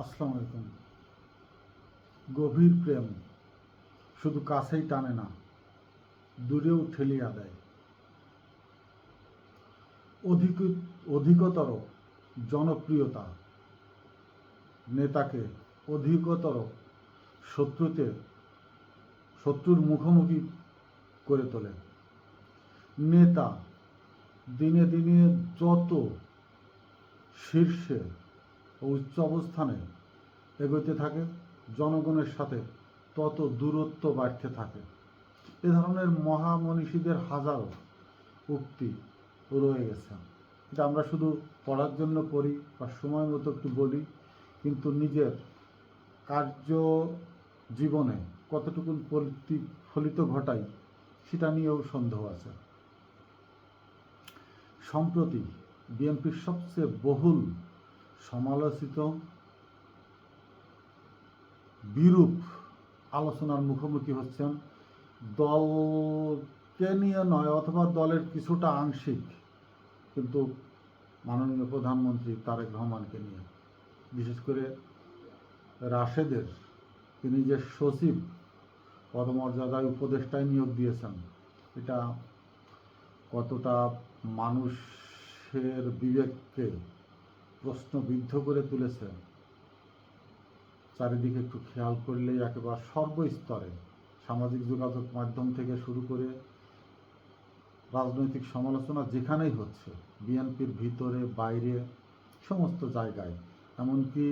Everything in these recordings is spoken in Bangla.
আসসালামু আলাইকুম। গভীর প্রেম শুধু কাছেই টানে না, দূরেও ঠেলিয়া দেয়। অধিক অধিকতর জনপ্রিয়তা নেতাকে অধিকতর শত্রুতে শত্রুর মুখোমুখি করে তোলে। নেতা দিনে দিনে যত শীর্ষে ও উচ্চ অবস্থানে এগোতে থাকে, জনগণের সাথে তত দূরত্ব বাড়তে থাকে। এ ধরনের মহামনীষীদের হাজারো উক্তি রয়ে গেছে। এটা আমরা শুধু পড়ার জন্য পড়ি বা সময় মতো একটু বলি, কিন্তু নিজের কার্য জীবনে কতটুকু প্রতিফলিত ঘটায় সেটা নিয়েও সন্দেহ আছে। সম্প্রতি বিএনপির সবচেয়ে বহুল সমালোচিত বিরূপ আলোচনার মুখোমুখি হচ্ছেন দলকে নিয়ে নয়, অথবা দলের কিছুটা আংশিক, কিন্তু মাননীয় প্রধানমন্ত্রী তারেক রহমানকে নিয়ে। বিশেষ করে রাশেদের তিনি যে সচিব পদমর্যাদায় উপদেষ্টায় নিয়োগ দিয়েছেন, এটা কতটা মানুষের বিবেককে প্রশ্নবিদ্ধ করে তুলেছে চারিদিকে একটু খেয়াল করলেই একেবারে সর্বস্তরে, সামাজিক যোগাযোগ মাধ্যম থেকে শুরু করে রাজনৈতিক সমালোচনা যেখানেই হচ্ছে, বিএনপির ভিতরে বাইরে সমস্ত জায়গায়, এমনকি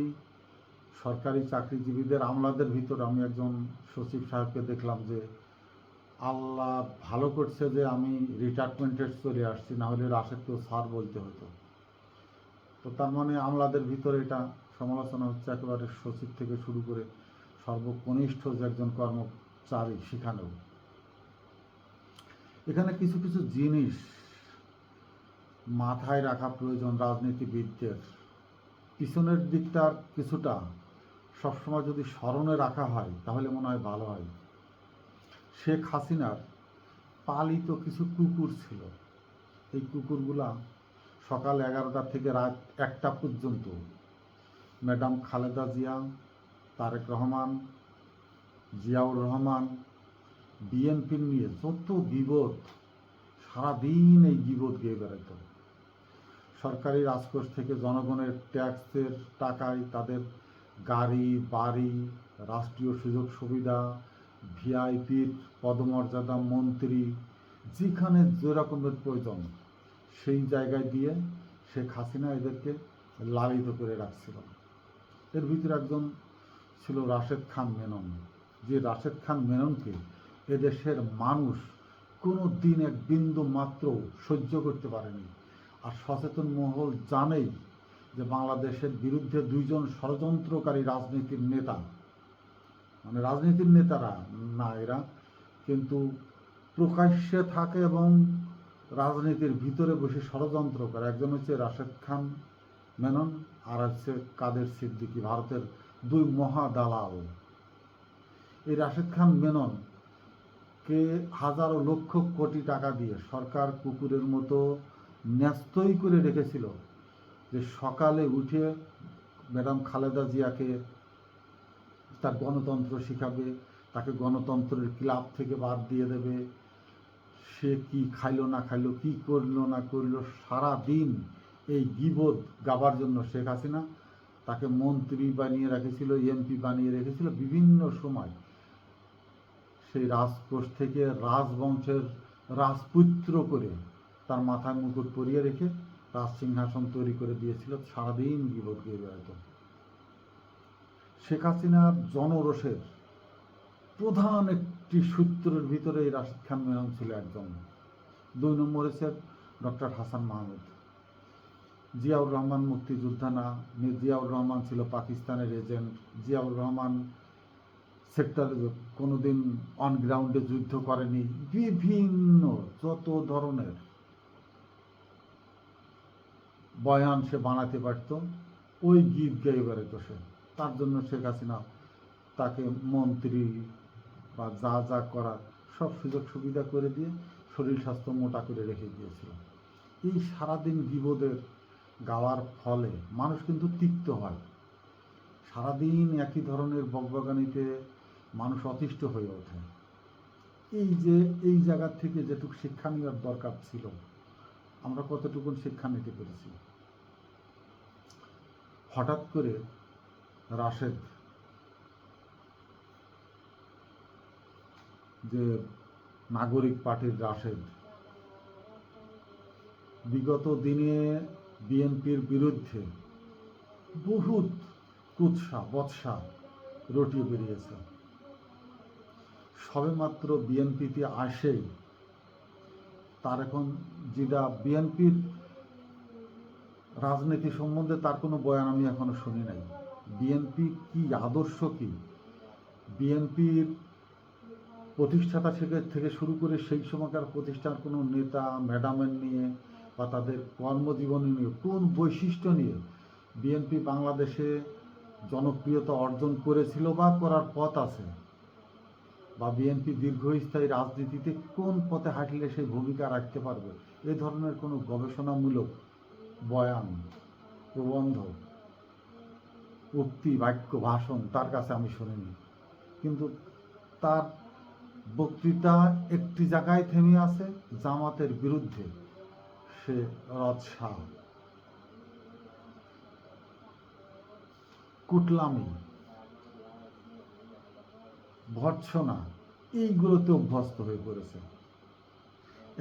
সরকারি চাকরিজীবীদের আমলাদের ভিতরে আমি একজন সচিব সাহেবকে দেখলাম যে আল্লাহ ভালো করছে যে আমি রিটায়ারমেন্টে চলে আসছি, না হলে রাশেদকেও স্যার বলতে হতো। তো তার মানে আমলাদের ভিতরে এটা সমালোচনা হচ্ছে, একেবারে সচিব থেকে শুরু করে সর্বকনিষ্ঠ যে একজন কর্মচারী সেখানেও। এখানে কিছু কিছু জিনিস মাথায় রাখা প্রয়োজন রাজনীতিবিদদের। পিছনের দিকটার কিছুটা সবসময় যদি স্মরণে রাখা হয় তাহলে মনে হয় ভালো হয়। শেখ হাসিনার পালিত কিছু কুকুর ছিল। এই কুকুরগুলা সকাল 11টা থেকে রাত 1টা পর্যন্ত ম্যাডাম খালেদা জিয়া, তারেক রহমান, জিয়াউর রহমান, বিএনপির নিয়ে যত বিপদ, সারাদিন এই বিপদ গিয়ে বেড়াতো। সরকারি রাজকোষ থেকে জনগণের ট্যাক্সের টাকায় তাদের গাড়ি, বাড়ি, রাষ্ট্রীয় সুযোগ সুবিধা, ভিআইপির পদমর্যাদা, মন্ত্রী, যেখানে যে রকমের প্রয়োজন সেই জায়গায় দিয়ে শেখ হাসিনা এদেরকে লালিত করে রাখছিল। এর ভিতরে একজন ছিল রাশেদ খান মেনন। যে রাশেদ খান মেননকে এদেশের মানুষ কোনো দিন এক বিন্দু মাত্র সহ্য করতে পারেনি। আর সচেতন মহল জানেই যে বাংলাদেশের বিরুদ্ধে দুইজন ষড়যন্ত্রকারী রাজনীতির নেতা, মানে রাজনীতির নেতারা না এরা, কিন্তু প্রকাশ্যে থাকে এবং রাজনীতির ভিতরে বসে ষড়যন্ত্র করে। একজন হচ্ছে রাশেদ খান মেনন, আর হচ্ছে কাদের সিদ্দিকী, ভারতের দুই মহা দালাল। এই রাশেদ খান মেনন কে হাজারো লক্ষ কোটি টাকা দিয়ে সরকার কুকুরের মতো ন্যস্তই করে রেখেছিল, যে সকালে উঠে ম্যাডাম খালেদা জিয়াকে তার গণতন্ত্র শিখাবে, তাকে গণতন্ত্রের ক্লাব থেকে বাদ দিয়ে দেবে, সে কি খাইলো না খাইলো, কি করলো না করলো, সারা দিন এই গিবত গাবার জন্য শেখ হাসিনা তাকে মন্ত্রী বানিয়ে রেখেছিল, এমপি বানিয়ে রেখেছিল। বিভিন্ন সময় সেই রাজকোষ থেকে রাজবংশের রাজপুত্র করে তার মাথায় মুকুট পরিয়ে রেখে রাজ সিংহাসন তৈরি করে দিয়েছিল, সারাদিন গিবত গিয়ে বেড়াতো। শেখ হাসিনার জনরোষের প্রধান একটি সূত্রের ভিতরে এই রাশেদ খান মেনন ছিল একজন। 2 নম্বর হচ্ছে ডক্টর হাসান মাহমুদ। জিয়াউর রহমান মুক্তিযোদ্ধা না, জিয়াউর রহমান ছিল পাকিস্তানের এজেন্ট। জিয়াউর রহমান সেক্টরে কোনোদিন অনগ্রাউন্ডে যুদ্ধ করেনি। বিভিন্ন যত ধরনের বয়ান সে বানাতে পারত, ওই গীত গাই বেড়াতো সে। তার জন্য শেখ হাসিনা তাকে মন্ত্রী বা যা যা করার সব সুযোগ সুবিধা করে দিয়ে শরীর স্বাস্থ্য মোটা করে রেখে দিয়েছিল। এই সারাদিন বিপদের গাওয়ার ফলে মানুষ কিন্তু তিক্ত হয়। সারাদিন একই ধরনের বকবকানিতে মানুষ অতিষ্ঠ হয়ে ওঠে। এই যে এই জায়গা থেকে যেটুকু শিক্ষা নেওয়ার দরকার ছিল, আমরা কতটুকু শিক্ষা নিতে পেরেছি? হঠাৎ করে রাশেদ, যে নাগরিক পার্টির রাশেদ, বিগত দিনে বিএনপির বিরুদ্ধে বহুত কুৎসা বৎসা রটিয়ে বেরিয়েছে। সবেমাত্র বিএনপিতে আসেই তার এখন যেটা বিএনপির রাজনীতি সম্বন্ধে তার কোনো বয়ান আমি এখনো শুনি নাই। বিএনপি কি, আদর্শ কি, বিএনপির প্রতিষ্ঠাতা থেকে শুরু করে সেই সময়কার প্রতিষ্ঠান কোনো নেতা ম্যাডামের নিয়ে বা তাদের কর্মজীবনী নিয়ে, কোন বৈশিষ্ট্য নিয়ে বিএনপি বাংলাদেশে জনপ্রিয়তা অর্জন করেছিল বা করার পথ আছে, বা বিএনপি দীর্ঘস্থায়ী রাজনীতিতে কোন পথে হাঁটলে সেই ভূমিকা রাখতে পারবে, এ ধরনের কোনো গবেষণামূলক বয়ান, প্রবন্ধ, উক্তি, বাক্য, ভাষণ তার কাছে আমি শুনিনি। কিন্তু তার বক্তৃতা একটি জায়গায় থেমে আছে, জামাতের বিরুদ্ধে সে রৎসা, কুটলামি, ভর্ৎসনা, এইগুলোতে অভ্যস্ত হয়ে পড়েছে।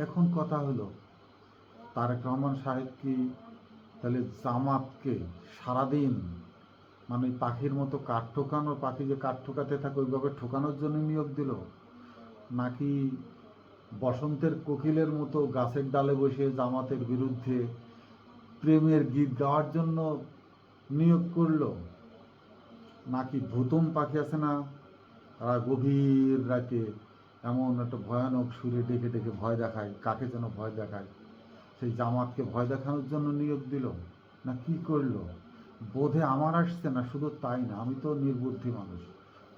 এখন কথা হলো, তারেক রহমান সাহেব কি তাহলে জামাতকে সারাদিন মানে পাখির মতো কাঠ ঠোকানো, পাখি যে কাঠ ঠোকাতে থাকে ওইভাবে ঠোকানোর জন্য নিয়োগ দিল, নাকি বসন্তের কোকিলের মতো গাছের ডালে বসে জামাতের বিরুদ্ধে প্রেমের গীত গাওয়ার জন্য নিয়োগ করলো, নাকি ভূতম পাখি আছে না, তারা গভীর রাতে এমন একটা ভয়ানক সুরে ডেকে ডেকে ভয় দেখায়, কাকে যেন ভয় দেখায়, সেই জামাতকে ভয় দেখানোর জন্য নিয়োগ দিল, না কি করলো? বোধে আমার আসছে না। শুধু তাই না, আমি তো নির্বুদ্ধি মানুষ,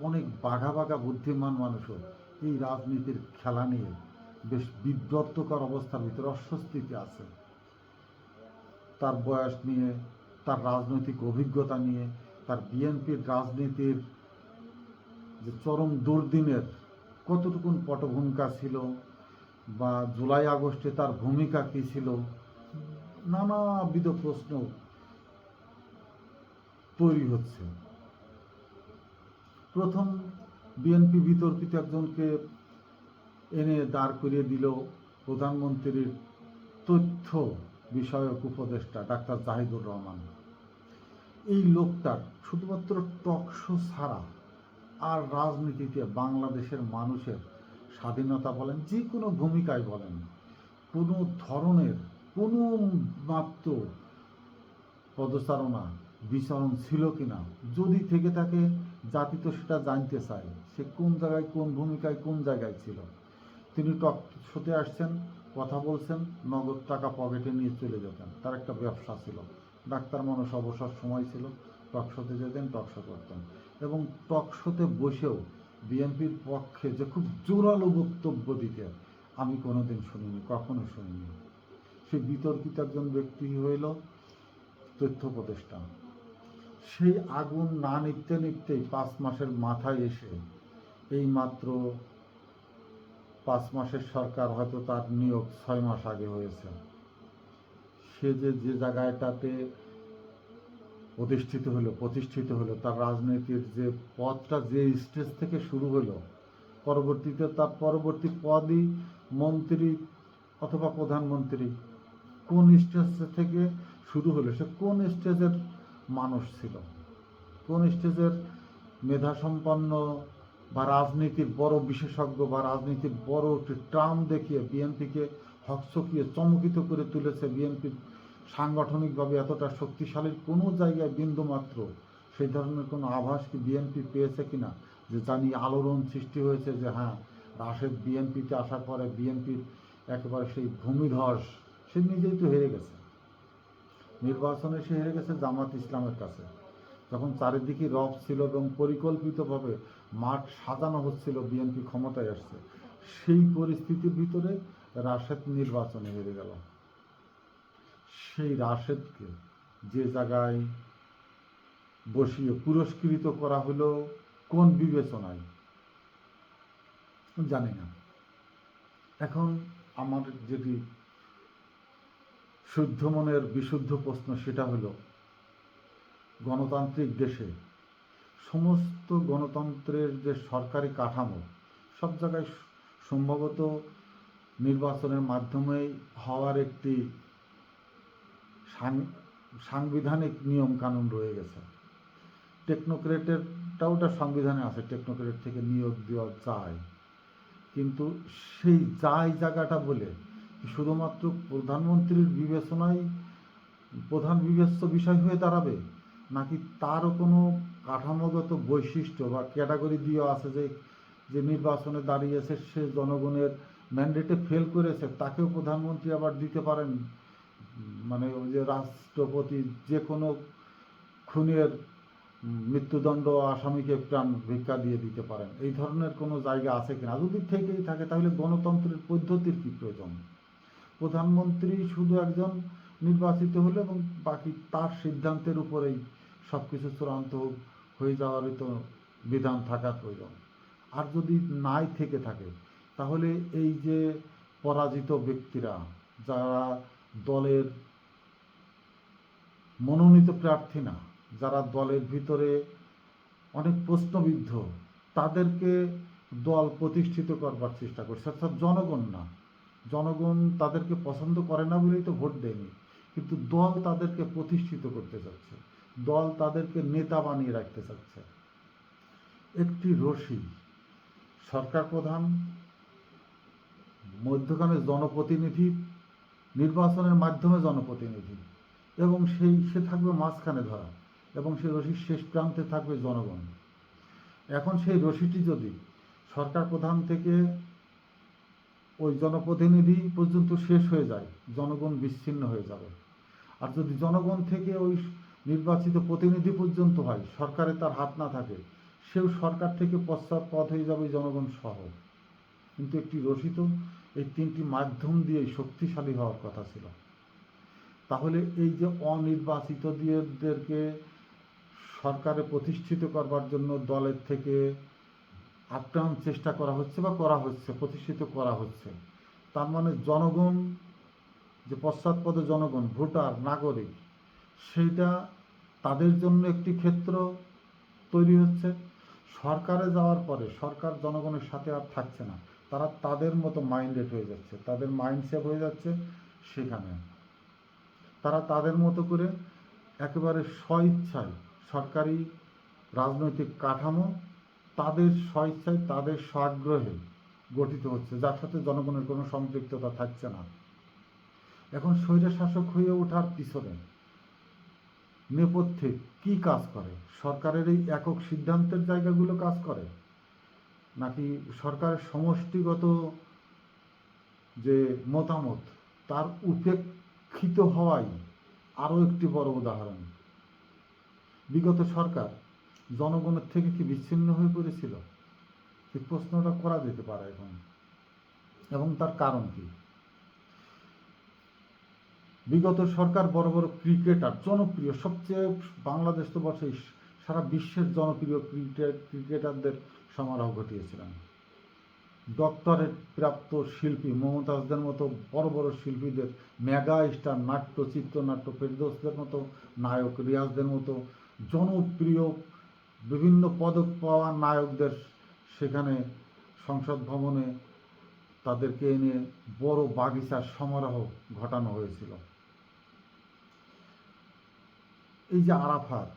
অনেক বাঘা বাঘা বুদ্ধিমান মানুষও এই রাজনীতির খেলা নিয়ে বেশ বিব্রতকর অবস্থার ভিতরে অস্বস্তিতে আছে। তার বয়স নিয়ে, তার রাজনৈতিক অভিজ্ঞতা নিয়ে, তার বিএনপির রাজনীতির যে চরম দুর্দিনের কতটুকুন পটভূমিকা ছিল, বা জুলাই আগস্টে তার ভূমিকা কী ছিল, নানাবিধ প্রশ্ন তৈরি হচ্ছে। প্রথম বিএনপি বিতর্কিত একজনকে এনে দাঁড় করিয়ে দিল প্রধানমন্ত্রীর তথ্য বিষয়ক উপদেষ্টা ডাক্তার জাহিদুর রহমান। এই লোকটার শুধুমাত্র টকশো ছাড়া আর রাজনীতিতে বাংলাদেশের মানুষের স্বাধীনতা বলেন, যে কোনো ভূমিকায় বলেন, কোনো ধরনের কোনো মাত্র পদচারণা বিচরণ ছিল কিনা, যদি থেকে থাকে জাতি তো সেটা জানতে চায়, সে কোন জায়গায় কোন ভূমিকায় কোন জায়গায় ছিল। তিনি টক শোতে আসছেন, কথা বলছেন, নগদ টাকা পকেটে নিয়ে চলে যেতেন। তার একটা ব্যবসা ছিল, ডাক্তার মানুষ, অবসর সময় ছিল, টক শোতে যেতেন, টক শো করতেন। এবং টক শোতে বসেও বিএনপির পক্ষে যে খুব জোরালো বক্তব্য দিতে আমি কোনোদিন শুনিনি, কখনো শুনিনি। সে বিতর্কিত একজন ব্যক্তি হইল তথ্য উপদেষ্টা। সেই আগুন না নিভতে নিভতেই 5 মাসের মাথায় এসে এই মাত্র 5 মাসের সরকার, হয়তো তার নিয়োগ 6 মাস আগে হয়েছে। সে যে জায়গাটাতে প্রতিষ্ঠিত হলো, তার রাজনীতির যে পথটা যে স্টেজ থেকে শুরু হলো, পরবর্তীতে তার পরবর্তী পদই মন্ত্রী অথবা প্রধানমন্ত্রী, কোন স্টেজ থেকে শুরু হলো, সে কোন স্টেজের মানুষ ছিল, কোন স্টেজের মেধাসম্পন্ন বা রাজনীতির বড় বিশেষজ্ঞ বা রাজনীতির বড় একটি ট্রাম দেখিয়ে বিএনপিকে হকচকিয়ে চমকিত করে তুলেছে। বিএনপি সাংগঠনিকভাবে এতটা শক্তিশালীর কোনো জায়গায় বিন্দুমাত্র সেই ধরনের কোনো আভাস কি বিএনপি পেয়েছে কিনা, যে জানি আলোড়ন সৃষ্টি হয়েছে যে হ্যাঁ, রাশেদ বিএনপিতে আসার পরে বিএনপির একেবারে সেই ভূমিধস, সে নিজেই তো হেরে গেছে নির্বাচনে, সে হেরে গেছে জামাত ইসলামের কাছে। যখন চারিদিকে রব ছিল এবং পরিকল্পিতভাবে মাঠ সাজানো হচ্ছিল, বিএনপি ক্ষমতায় আসছে, সেই পরিস্থিতির ভিতরে রাশেদ নির্বাচনে হেরে গেল। সেই রাশেদকে যে জায়গায় বসিয়ে পুরস্কৃত করা হলো কোন বিবেচনায় জানি না। এখন আমার যেটি শুদ্ধ মনের বিশুদ্ধ প্রশ্ন সেটা হলো, গণতান্ত্রিক দেশে সমস্ত গণতন্ত্রের যে সরকারি কাঠামো সব জায়গায় সম্ভবত নির্বাচনের মাধ্যমেই হওয়ার একটি সাংবিধানিক নিয়ম কানুন রয়ে গেছে। টেকনোক্রেটেরটাও ওটা সংবিধানে আছে, টেকনোক্রেট থেকে নিয়োগ দেওয়া যায়, কিন্তু সেই জায়গাটা বলে শুধুমাত্র প্রধানমন্ত্রীর বিবেচনায় প্রধান বিবেচ্য বিষয় হয়ে দাঁড়াবে, নাকি তারও কোনো কাঠামোগত বৈশিষ্ট্য বা ক্যাটাগরি দিয়ে আছে যে নির্বাচনে দাঁড়িয়েছে সে জনগণের ম্যান্ডেটে ফেল করেছে, তাকেও প্রধানমন্ত্রী আবার দিতে পারেন, মানে ওই যে রাষ্ট্রপতি যে কোনো খুনের মৃত্যুদণ্ড আসামিকে প্রাণ ভিক্ষা দিয়ে দিতে পারেন, এই ধরনের কোনো জায়গা আছে কিনা? যদি থেকেই থাকে তাহলে গণতন্ত্রের পদ্ধতির কি প্রয়োজন? প্রধানমন্ত্রী শুধু একজন নির্বাচিত হলো এবং বাকি তার সিদ্ধান্তের উপরেই সব কিছু চূড়ান্ত হয়ে যাওয়ারই তো বিধান থাকার প্রয়োজন। আর যদি নাই থেকে থাকে তাহলে এই যে পরাজিত ব্যক্তিরা, যারা দলের মনোনীত প্রার্থী না, যারা দলের ভিতরে অনেক প্রশ্নবিদ্ধ, তাদেরকে দল প্রতিষ্ঠিত করবার চেষ্টা করছে, অর্থাৎ জনগণ না, জনগণ তাদেরকে পছন্দ করে না বলেই তো ভোট দেয়নি, কিন্তু দল তাদেরকে প্রতিষ্ঠিত করতে চাচ্ছে, দল তাদেরকে নেতা বানিয়ে রাখতে চাচ্ছে। একটি রশি, সরকার প্রধান, মধ্যখানে জনপ্রতিনিধি, নির্বাচনের মাধ্যমে জনপ্রতিনিধি, এবং সে থাকবে মাঝখানে ধরা, এবং সেই রশির শেষ প্রান্তে থাকবে জনগণ। এখন সেই রশিটি যদি সরকার প্রধান থেকে ওই জনপ্রতিনিধি পর্যন্ত শেষ হয়ে যায়, জনগণ বিচ্ছিন্ন হয়ে যাবে। আর যদি জনগণ থেকে ওই নির্বাচিত প্রতিনিধি পর্যন্ত হয়, সরকারে তার হাত না থাকে, সেও সরকার থেকে পশ্চাৎপদ হয়ে যাবে জনগণ সহ। কিন্তু একটি রশি তো এই তিনটি মাধ্যম দিয়েই শক্তিশালী হওয়ার কথা ছিল। তাহলে এই যে অনির্বাচিতদেরকে সরকারে প্রতিষ্ঠিত করবার জন্য দলের থেকে আপ্রাণ চেষ্টা করা হচ্ছে বা করা হচ্ছে, প্রতিষ্ঠিত করা হচ্ছে, তার মানে জনগণ, যে পশ্চাৎপদ জনগণ, ভোটার, নাগরিক, সেইটা তাদের জন্য একটি ক্ষেত্র তৈরি হচ্ছে। সরকারে যাওয়ার পরে সরকার জনগণের সাথে আর থাকছে না, তারা তাদের মতো মাইন্ডেড হয়ে যাচ্ছে, তাদের মাইন্ডসেট হয়ে যাচ্ছে সেখানে। তারা তাদের মতো করে একেবারে স্বইচ্ছায় সরকারি রাজনৈতিক কাঠামো তাদের স্বইচ্ছায়, তাদের স্বাগ্রহে গঠিত হচ্ছে, যার সাথে জনগণের কোনো সম্পৃক্ততা থাকছে না। এখন স্বৈরশাসক হয়ে ওঠার পিছনে নেপথ্যে কি কাজ করে? সরকারের এই একক সিদ্ধান্তের জায়গাগুলো কাজ করে, নাকি সরকারের সমষ্টিগত যে মতামত তার উপেক্ষিত হওয়াই আরও একটি বড় উদাহরণ। বিগত সরকার জনগণের থেকে কি বিচ্ছিন্ন হয়ে পড়েছিল? এই প্রশ্নটা করা যেতে পারে এখন। এবং তার কারণ কি? বিগত সরকার বড় বড় ক্রিকেটার, জনপ্রিয়, সবচেয়ে বাংলাদেশ তো বটেই, সারা বিশ্বের জনপ্রিয় ক্রিকেটারদের সমারোহ ঘটিয়েছিলেন। ডক্টরেট প্রাপ্ত শিল্পী মমতাজদের মতো বড় বড় শিল্পীদের, মেগা স্টার, নাট্য, চিত্রনাট্য ফেরদৌসদের মতো নায়ক, রিয়াজদের মতো জনপ্রিয় বিভিন্ন পদক পাওয়া নায়কদের সেখানে সংসদ ভবনে তাদেরকে এনে বড় বাগিচার সমারোহ ঘটানো হয়েছিল। এই যে আরাফাত,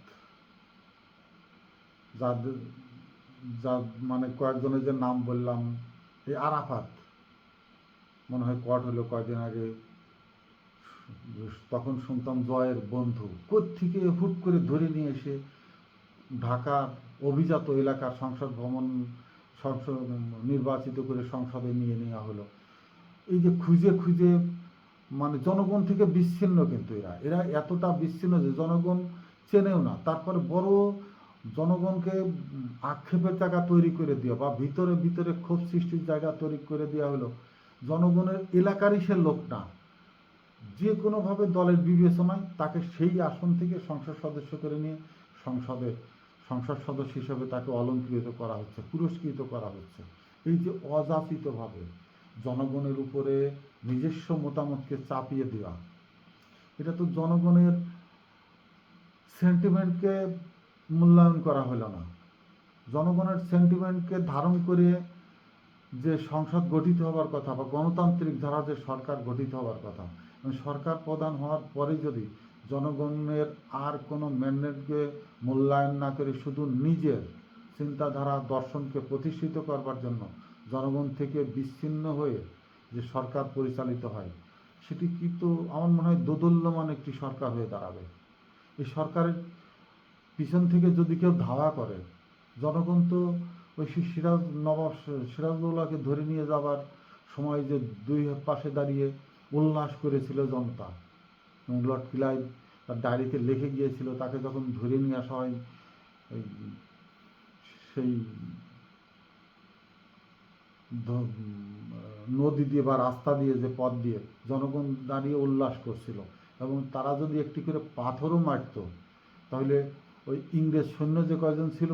যাদের মানে কয়েকজনের যে নাম বললাম, এই আরাফাত মনে হয় কট হলো কয়েকদিন আগে, তখন শুনতাম জয়ের বন্ধু, কোত্থেকে হুট করে ধরে নিয়ে এসে ঢাকার অভিজাত এলাকার সংসদ ভবন নির্বাচিত করে সংসদে নিয়ে নেওয়া হলো। এই যে খুঁজে খুঁজে, মানে জনগণ থেকে বিচ্ছিন্ন, কিন্তু এরা এতটা বিচ্ছিন্ন যে জনগণ চেনেও না, তারপরে বড় জনগণকে আক্ষেপের জায়গা তৈরি করে দেওয়া বা ভিতরে ভিতরে ক্ষোভ সৃষ্টির জায়গা তৈরি করে দেওয়া হলো। জনগণের এলাকারই সে লোক না, যে কোনোভাবে দলের বিবেচনায় তাকে সেই আসন থেকে সংসদ সদস্য করে নিয়ে সংসদ সদস্য হিসেবে তাকে অলঙ্কৃত করা হচ্ছে, পুরস্কৃত করা হচ্ছে। এই যে অযাচিতভাবে জনগণের উপরে নিজস্ব মতামতকে চাপিয়ে দেওয়া, এটা তো জনগণের সেন্টিমেন্টকে মূল্যায়ন করা হলো না। জনগণের সেন্টিমেন্টকে ধারণ করে যে সংসদ গঠিত হওয়ার কথা বা গণতান্ত্রিক ধারা যে সরকার গঠিত হওয়ার কথা, সরকার প্রধান হওয়ার পরে যদি জনগণের আর কোনো ম্যান্ডেটকে মূল্যায়ন না করে শুধু নিজের চিন্তাধারা দর্শনকে প্রতিষ্ঠিত করবার জন্য জনগণ থেকে বিচ্ছিন্ন হয়ে যে সরকার পরিচালিত হয়, সেটি কিন্তু আমার মনে হয় দোদুল্যমান একটি সরকার হয়ে দাঁড়াবে। এই সরকারের পিছন থেকে যদি কেউ ধাওয়া করে, জনগণ তো ওই নবাব সিরাজদৌল্লাকে ধরে নিয়ে যাবার সময় যে দুই পাশে দাঁড়িয়ে উল্লাস করেছিল জনতা, লর্ড ক্লাইভ তার ডায়েরিতে লিখে গিয়েছিল, তাকে যখন ধরে নিয়ে আসা হয় সেই নদী দিয়ে বা রাস্তা দিয়ে, যে পথ দিয়ে জনগণ দাঁড়িয়ে উল্লাস করছিল, এবং তারা যদি একটি করে পাথরও মারত, তাহলে ওই ইংরেজ সৈন্য যে কয়জন ছিল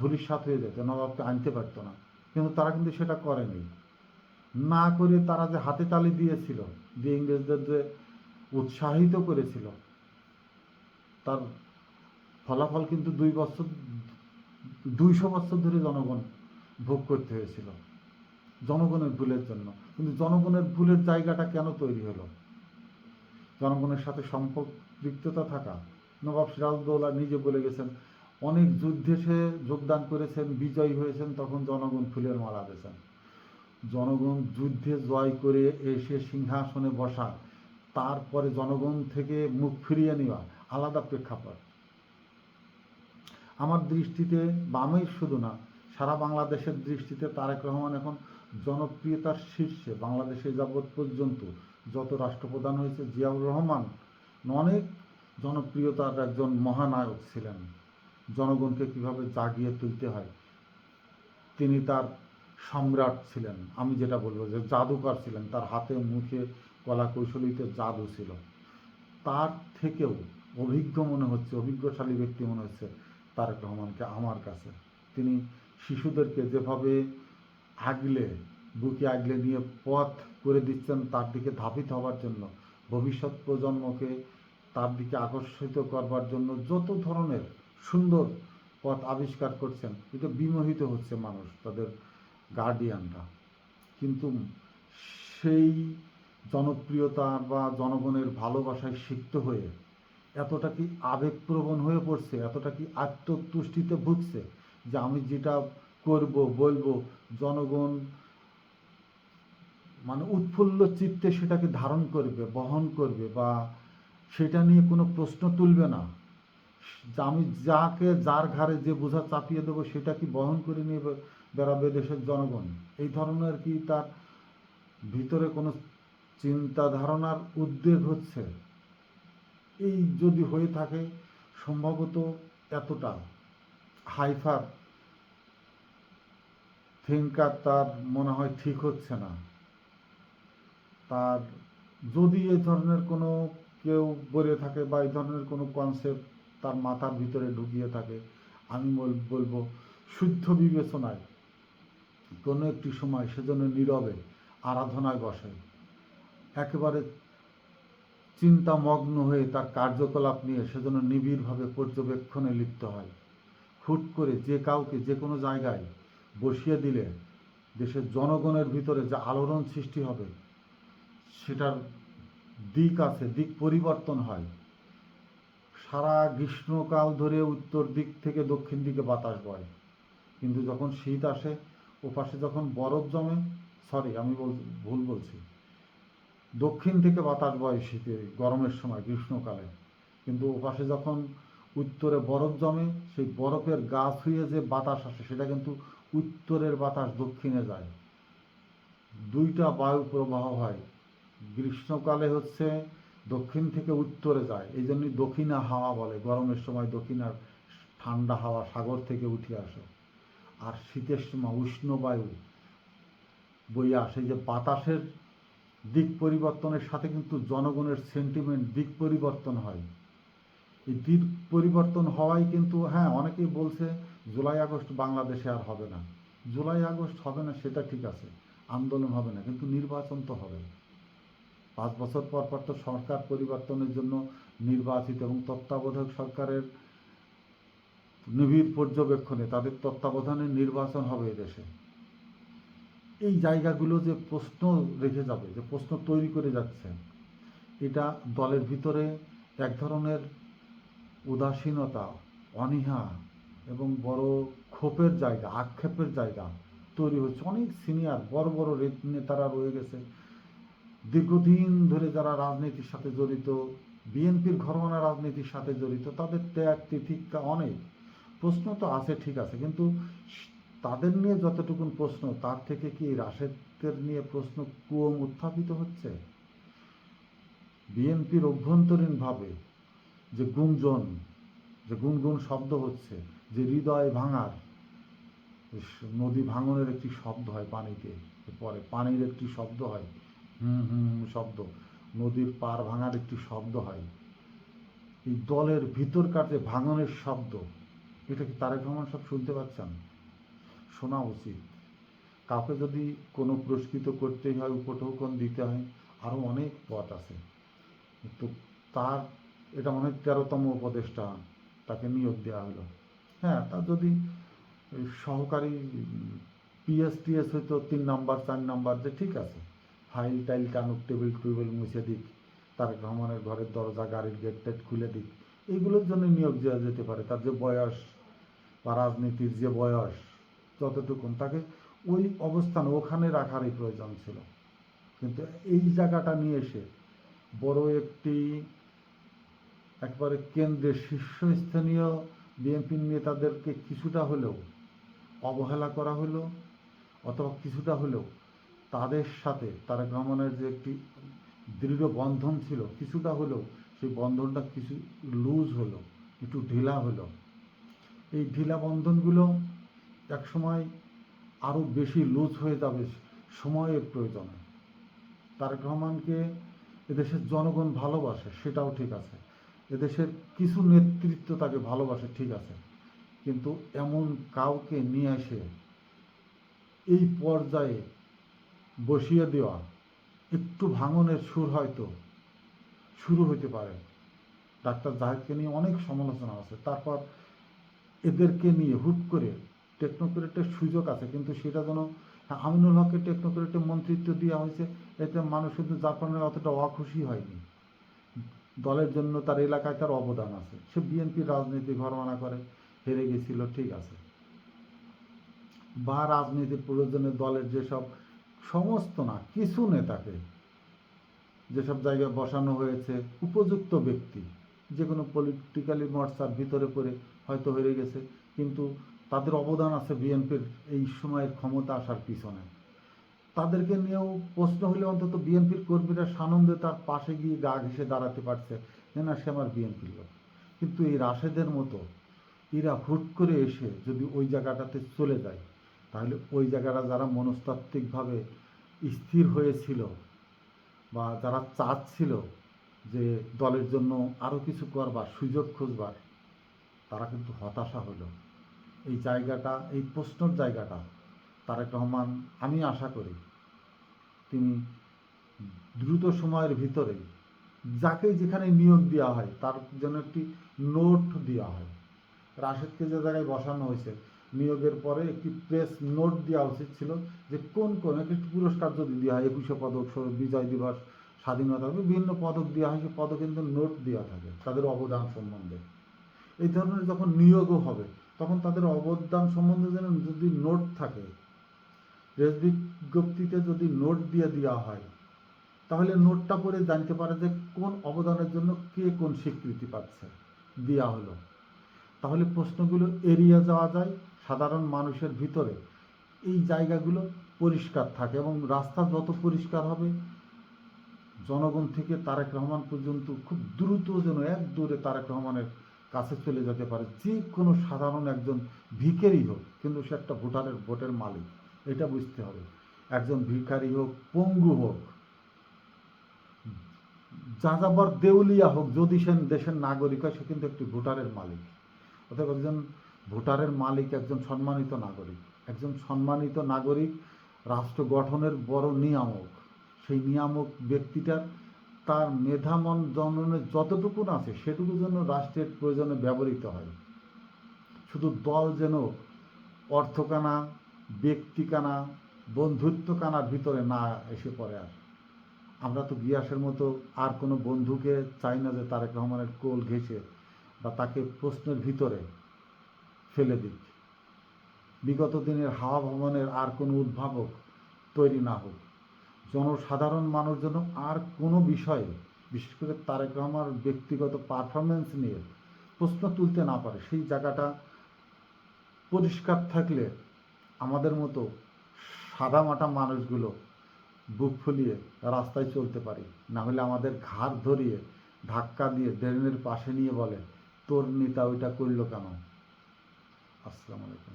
ধূলিসাৎ হয়ে যেত, নবাবকে আনতে পারত না। কিন্তু তারা কিন্তু সেটা করেনি। না করে তারা যে হাতে তালি দিয়েছিল, দিয়ে ইংরেজদের যে উৎসাহিত করেছিল, তার ফলাফল কিন্তু 200 বছর ধরে জনগণ ভোগ করতে হয়েছিল জনগণের ভুলের জন্য। কিন্তু জনগণের ভুলের জায়গাটা কেন তৈরি হলো? জনগণের সাথে সম্পৃক্ততা থাকা। নবাব সিরাজদৌল্লা নিজে বলে গেছেন, অনেক যুদ্ধে সে যোগদান করেছেন, বিজয়ী হয়েছেন, তখন জনগণ ফুলের মালা দিয়েছেন। জনগণ যুদ্ধে জয় করে এসে সিংহাসনে বসা, তারপরে জনগণ থেকে মুখ ফিরিয়ে নেওয়া আলাদা প্রেক্ষাপট। আমার দৃষ্টিতে, বামেই শুধু না, সারা বাংলাদেশের দৃষ্টিতে তারেক রহমান এখন জনপ্রিয়তার শীর্ষে। বাংলাদেশে যাবৎ পর্যন্ত যত রাষ্ট্রপ্রধান হয়েছে, জিয়াউর রহমান অনেক জনপ্রিয়তার একজন মহানায়ক ছিলেন। জনগণকে কিভাবে জাগিয়ে তুলতে হয়, তিনি তার সম্রাট ছিলেন। আমি যেটা বলবো যে জাদুকর ছিলেন, তার হাতে মুখে কলা কৌশলীতে জাদু ছিল। তার থেকেও অভিজ্ঞ মনে হচ্ছে, অভিজ্ঞশালী ব্যক্তি মনে হচ্ছে তারেক রহমানকে আমার কাছে। তিনি শিশুদেরকে যেভাবে বুকে আগলে নিয়ে পথ করে দিচ্ছেন তার দিকে ধাবিত হবার জন্য, ভবিষ্যৎ প্রজন্মকে তার দিকে আকর্ষিত করবার জন্য যত ধরনের সুন্দর পথ আবিষ্কার করছেন, এটা বিমোহিত হচ্ছে মানুষ, তাদের গার্ডিয়ানরা। কিন্তু সেই জনপ্রিয়তা বা জনগণের ভালোবাসায় সিক্ত হয়ে এতটা কি আবেগপ্রবণ হয়ে পড়ছে, এতটা কি আত্মতুষ্টিতে ভুগছে যে আমি যেটা করব বলবো, জনগণ মানে উৎফুল্ল চিত্তে সেটাকে ধারণ করবে, বহন করবে, বা সেটা নিয়ে কোনো প্রশ্ন তুলবে না। আমি যার ঘাড়ে যে বোঝা চাপিয়ে দেবো, সেটা কি বহন করে নিয়ে বেড়াবে দেশের জনগণ? এই ধরনের কি তার ভিতরে কোনো চিন্তা ধারণার উদ্বেগ হচ্ছে? এই যদি হয়ে থাকে, সম্ভবত এতটা হাইফার থিঙ্কার তার মনে হয় ঠিক হচ্ছে না। তার যদি এই ধরনের কোনো কেউ বলে থাকে বা এই ধরনের কোনো কনসেপ্ট তার মাথার ভিতরে ঢুকিয়ে থাকে, আমি বলবো শুদ্ধ বিবেচনায় কোনো একটি সময় সেজন্য নীরবে আরাধনায় বসে, একেবারে চিন্তামগ্ন হয়ে তার কার্যকলাপ নিয়ে সেজন্য নিবিড়ভাবে পর্যবেক্ষণে লিপ্ত হয়। হুট করে যে কাউকে যে কোনো জায়গায় বসিয়ে দিলে দেশের জনগণের ভিতরে যে আলোড়ন সৃষ্টি হবে, সেটার দিক আছে, দিক পরিবর্তন হয়। সারা গ্রীষ্মকাল ধরে উত্তর দিক থেকে দক্ষিণ দিকে বাতাস বয়, কিন্তু যখন শীত আসে, ওপাশে যখন বরফ জমে, আমি ভুল বলছি, দক্ষিণ থেকে বাতাস বয় শীতে, গরমের সময়, গ্রীষ্মকালে, কিন্তু ওপাশে যখন উত্তরে বরফ জমে, সেই বরফের গা ছুঁয়ে যে বাতাস আসে, সেটা কিন্তু উত্তরের বাতাস দক্ষিণে যায়। দুইটা বায়ু প্রবাহ হয়। গ্রীষ্মকালে হচ্ছে দক্ষিণ থেকে উত্তরে যায়, এই জন্যই দক্ষিণা হাওয়া বলে। গরমের সময় দক্ষিণার ঠান্ডা হাওয়া সাগর থেকে উঠে আসে, আর শীতের সময় উষ্ণ বায়ু বইয়ে আসে। যে বাতাসের দিক পরিবর্তনের সাথে কিন্তু জনগণের সেন্টিমেন্ট দিক পরিবর্তন হয়। এই দিক পরিবর্তন হওয়াই কিন্তু, হ্যাঁ, অনেকেই বলছে জুলাই আগস্ট বাংলাদেশে আর হবে না। জুলাই আগস্ট হবে না সেটা ঠিক আছে, আন্দোলন হবে না, কিন্তু নির্বাচন তো হবে। 5 বছর পর পর তো সরকার পরিবর্তনের জন্য নির্বাচিত এবং তত্ত্বাবধায়ক সরকারের নিবিড় পর্যবেক্ষণে তাদের তত্ত্বাবধানে নির্বাচন হবে এদেশে। এই জায়গাগুলো যে প্রশ্ন রেখে যাবে, যে প্রশ্ন তৈরি করে যাচ্ছে, এটা দলের ভিতরে এক ধরনের উদাসীনতা, অনীহা এবং বড় ক্ষোভের জায়গা, আক্ষেপের জায়গা তৈরি হচ্ছে। অনেক সিনিয়র বড় বড় নেতারা রয়ে গেছে, দীর্ঘদিন ধরে যারা রাজনীতির সাথে জড়িত, বিএনপির ঘরোয়া রাজনীতির সাথে জড়িত, তাদের ত্যাগ তিতিক্ষা অনেক। প্রশ্ন তো আছে, ঠিক আছে, কিন্তু তাদের নিয়ে যতটুকুন প্রশ্ন, তার থেকে কি রাশেদদের নিয়ে প্রশ্ন কম উত্থাপিত হচ্ছে? বিএনপির অভ্যন্তরীণভাবে যে গুঞ্জন, যে গুনগুন শব্দ হচ্ছে, যে হৃদয় ভাঙার, নদী ভাঙনের একটি শব্দ হয় পানিতে, পরে পানির একটি শব্দ হয়, হুম হুম শব্দ, নদীর পার ভাঙার একটি শব্দ হয়, এই দলের ভিতরকার যে ভাঙনের শব্দ, এটা কি তারেক রহমান সব শুনতে পাচ্ছেন? শোনা উচিত। কাউকে যদি কোনো পুরস্কৃত করতেই হয়, উপঢৌকন দিতে হয়, আরও অনেক পথ আছে। তো তার এটা মনে হয় 13তম উপদেষ্টা তাকে নিয়োগ দেওয়া হলো। হ্যাঁ, তার যদি সহকারী পিএসটিএস হয়তো 3 নাম্বার 4 নাম্বার, যে ঠিক আছে, ফাইল টাইল টানুক, টেবিল টুবিল মুছে দিক, তারেক রহমানের ঘরের দরজা গাড়ির গেট টেট খুলে দিক, এইগুলোর জন্য নিয়োগ দেওয়া যেতে পারে। তার যে বয়স বা রাজনীতির যে বয়স যতটুকুন, তাকে ওই অবস্থান ওখানে রাখারই প্রয়োজন ছিল। কিন্তু এই জায়গাটা নিয়ে এসে বড় একটি একবারে কেন্দ্রের শীর্ষস্থানীয় বিএনপি নেতাদেরকে কিছুটা হলেও অবহেলা করা হলো, অথবা কিছুটা হলেও তাদের সাথে তারেক রহমানের যে একটি দৃঢ় বন্ধন ছিল, কিছুটা হলেও সেই বন্ধনটা কিছু লুজ হলো, একটু ঢিলা হলো। এই ঢিলা বন্ধনগুলো একসময় আরও বেশি লুজ হয়ে যাবে সময়ের প্রয়োজনে। তারেক রহমানকে এদেশের জনগণ ভালোবাসে, সেটাও ঠিক আছে, এদেশের কিছু নেতৃত্ব তাকে ভালোবাসে, ঠিক আছে, কিন্তু এমন কাউকে নিয়ে এসে এই পর্যায়ে বসিয়ে দেওয়া, একটু ভাঙনের সুর হয়তো শুরু হতে পারে। ডাক্তার জাহেদকে নিয়ে অনেক সমালোচনা আছে, তারপর এদেরকে নিয়ে হুট করে টেকনোক্রেটের সুযোগ আছে, কিন্তু সেটা যেন, আমিনুল হককে টেকনোক্রেটের মন্ত্রিত্ব দেওয়া হয়েছে, এতে মানুষ কিন্তু জাপানের অতটা অখুশি হয়নি। দলের জন্য তার এলাকায় তার অবদান আছে, সে বিএনপির রাজনীতি ঘরমানা করে হেরে গেছিল, ঠিক আছে, বা রাজনীতির প্রয়োজনে দলের যেসব, সমস্ত না, কিছু নেতাকে যেসব জায়গায় বসানো হয়েছে, উপযুক্ত ব্যক্তি, যে কোনো পলিটিক্যালি মর্চার ভিতরে করে হয়তো হেরে গেছে, কিন্তু তাদের অবদান আছে বিএনপির এই সময়ের ক্ষমতা আসার পিছনে। তাদেরকে নিয়েও প্রশ্ন হলে অন্তত বিএনপির কর্মীরা সানন্দে তার পাশে গিয়ে গা ঘেঁষে দাঁড়াতে পারছে, না সে আমার বিএনপির লোক। কিন্তু এই রাশেদের মতো এরা হুট করে এসে যদি ওই জায়গাটাতে চলে যায়, তাহলে ওই জায়গাটা যারা মনস্তাত্ত্বিকভাবে স্থির হয়েছিল বা যারা চাচ্ছিল যে দলের জন্য আরও কিছু করবার, সুযোগ খুঁজবার, তারা কিন্তু হতাশা হলো। এই জায়গাটা, এই প্রশ্নর জায়গাটা তারেক রহমান, আমি আশা করি তিনি দ্রুত সময়ের ভিতরে যাকে যেখানে নিয়োগ দেওয়া হয় তার জন্য একটি নোট দেওয়া হয়। রাশেদকে যে জায়গায় বসানো হয়েছে, নিয়োগের পরে একটি প্রেস নোট দেওয়া উচিত ছিল, যে কোন কোন একটি পুরস্কার যদি দেওয়া হয়, 21শে পদক, বিজয় দিবস, স্বাধীনতা, বিভিন্ন পদক দেওয়া হয়, সেই পদক কিন্তু নোট দেওয়া থাকে তাদের অবদান সম্বন্ধে। এই ধরনের যখন নিয়োগও হবে, তখন তাদের অবদান সম্বন্ধে যেন যদি নোট থাকে, প্রেস বিজ্ঞপ্তিতে যদি নোট দিয়ে দেওয়া হয়, তাহলে নোটটা পড়ে জানতে পারে যে কোন অবদানের জন্য কে কোন স্বীকৃতি পাচ্ছে, দেওয়া হলো। তাহলে প্রশ্নগুলো এড়িয়ে যাওয়া যায়, সাধারণ মানুষের ভিতরে এই জায়গাগুলো পরিষ্কার থাকে, এবং রাস্তা যত পরিষ্কার হবে, জনগণ থেকে তারেক রহমান পর্যন্ত খুব দ্রুত যেন এক দূরে তারেক রহমানের কাছে চলে যেতে পারে, যে কোনো সাধারণ একজন ভিখারি হোক, কিন্তু সে একটা ভোটের মালিক, এটা বুঝতে হবে। একজন ভিখারি হোক, পঙ্গু হোক, যাযাবর দেউলিয়া হোক, যদি সে দেশের নাগরিক হয়, সে কিন্তু একটি ভোটারের মালিক। অর্থাৎ একজন ভোটারের মালিক একজন সম্মানিত নাগরিক। একজন সম্মানিত নাগরিক রাষ্ট্র গঠনের বড় নিয়ামক। সেই নিয়ামক ব্যক্তিটার তার মেধামন জননের যতটুকুন আছে সেটুকু যেন রাষ্ট্রের প্রয়োজনে ব্যবহৃত হয়। শুধু দল যেন অর্থকানা, ব্যক্তিকানা, বন্ধুত্বকানার ভিতরে না এসে পড়ে। আর আমরা তো গিয়াসের মতো আর কোনো বন্ধুকে চাই না যে তারেক রহমানের কোল ঘেঁষে বা তাকে প্রশ্নের ভিতরে ফেলে দিক। বিগত দিনের হাওয়া ভবনের আর কোনো উদ্ভাবক তৈরি না হোক। জনসাধারণ মানুষ যেন আর কোনো বিষয়ে, বিশেষ করে তারেক রহমানের ব্যক্তিগত পারফরমেন্স নিয়ে প্রশ্ন তুলতে না পারে। সেই জায়গাটা পরিষ্কার থাকলে আমাদের মতো সাদামাটা মানুষগুলো বুক ফুলিয়ে রাস্তায় চলতে পারি। না হলে আমাদের ঘাড় ধরিয়ে ধাক্কা দিয়ে ড্রেনের পাশে নিয়ে বলে, তোর নেতা ওইটা করলো কেন? আসসালামু আলাইকুম।